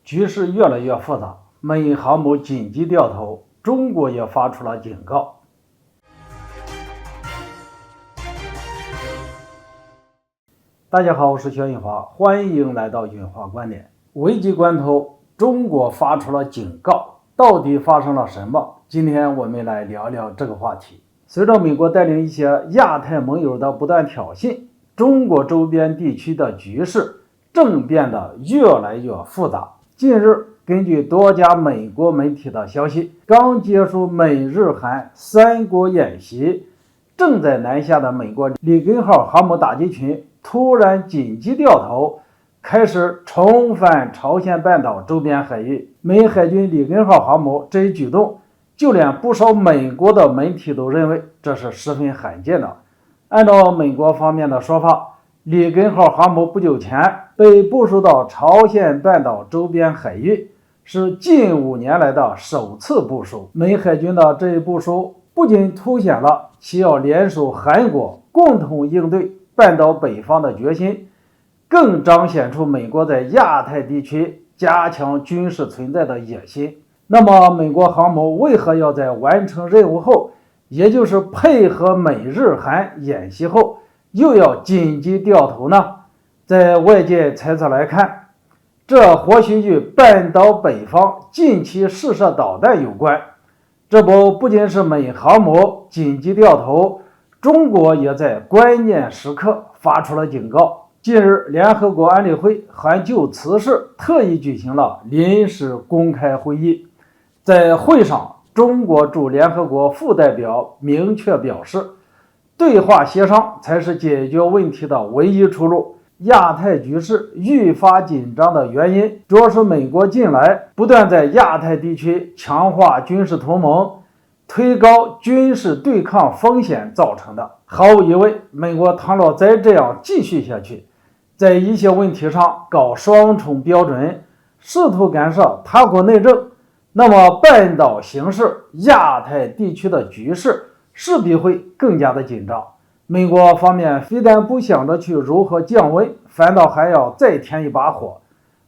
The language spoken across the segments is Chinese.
局势越来越复杂，美航母紧急掉头，中国也发出了警告。大家好，我是薛运华，欢迎来到运华观点。危急关头，中国发出了警告，到底发生了什么？今天我们来聊聊这个话题。随着美国带领一些亚太盟友的不断挑衅，中国周边地区的局势正变得越来越复杂。近日，根据多家美国媒体的消息，刚结束美日韩三国演习，正在南下的美国里根号航母打击群突然紧急掉头，开始重返朝鲜半岛周边海域。美海军里根号航母这一举动，就连不少美国的媒体都认为这是十分罕见的。按照美国方面的说法，里根号航母不久前被部署到朝鲜半岛周边海域，是近5年来的首次部署。美海军的这一部署不仅凸显了其要联手韩国共同应对半岛北方的决心，更彰显出美国在亚太地区加强军事存在的野心。那么美国航母为何要在完成任务后，也就是配合美日韩演习后，又要紧急掉头呢？在外界猜测来看，这或许与半岛北方近期试射导弹有关。这不仅是美航母紧急掉头，中国也在关键时刻发出了警告。近日，联合国安理会还就此事特意举行了临时公开会议。在会上，中国驻联合国副代表明确表示，对话协商才是解决问题的唯一出路。亚太局势愈发紧张的原因，主要是美国近来不断在亚太地区强化军事同盟，推高军事对抗风险造成的。毫无疑问，美国倘若再这样继续下去，在一些问题上搞双重标准，试图干涉他国内政，那么半岛形势、亚太地区的局势势必会更加的紧张。美国方面非但不想着去如何降温，反倒还要再添一把火。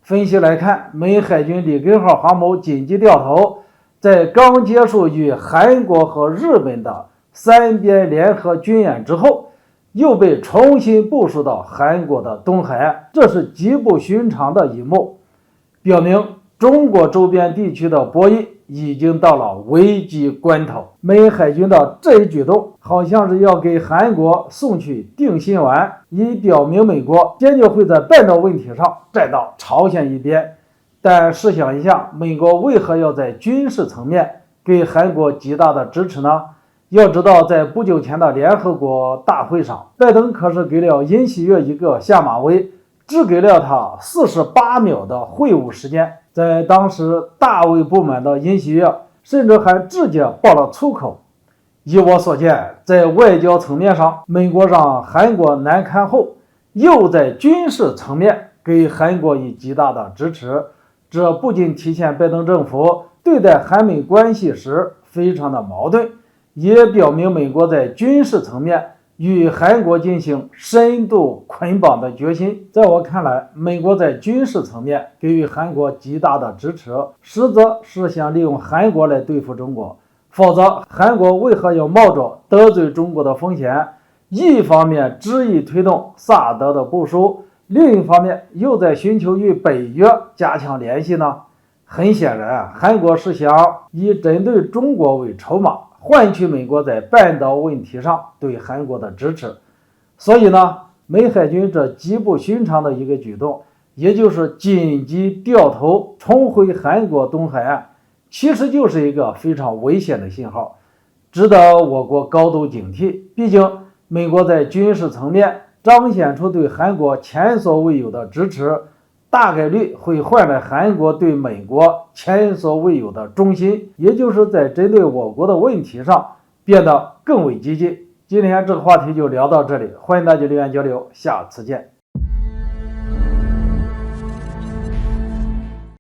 分析来看，美海军里根号航母紧急掉头，在刚结束与韩国和日本的三边联合军演之后，又被重新部署到韩国的东海岸，这是极不寻常的一幕，表明中国周边地区的博弈已经到了危急关头。美海军的这一举动好像是要给韩国送去定心丸，以表明美国坚决会在半岛问题上站到朝鲜一边。但试想一下，美国为何要在军事层面给韩国极大的支持呢？要知道，在不久前的联合国大会上，拜登可是给了尹锡悦一个下马威，只给了他48秒的会晤时间。在当时大为不满的尹锡悦甚至还直接爆了粗口。以我所见，在外交层面上，美国让韩国难堪后，又在军事层面给韩国以极大的支持，这不仅体现拜登政府对待韩美关系时非常的矛盾，也表明美国在军事层面与韩国进行深度捆绑的决心。在我看来，美国在军事层面给予韩国极大的支持，实则是想利用韩国来对付中国。否则，韩国为何要冒着得罪中国的风险，一方面执意推动萨德的部署，另一方面又在寻求与北约加强联系呢？很显然，韩国是想以针对中国为筹码，换取美国在半岛问题上对韩国的支持。所以呢，美海军这极不寻常的一个举动，也就是紧急掉头重回韩国东海岸，其实就是一个非常危险的信号，值得我国高度警惕。毕竟美国在军事层面彰显出对韩国前所未有的支持，大概率会换来韩国对美国前所未有的忠心，也就是在针对我国的问题上变得更为激进。今天这个话题就聊到这里，欢迎大家留言交流，下次见。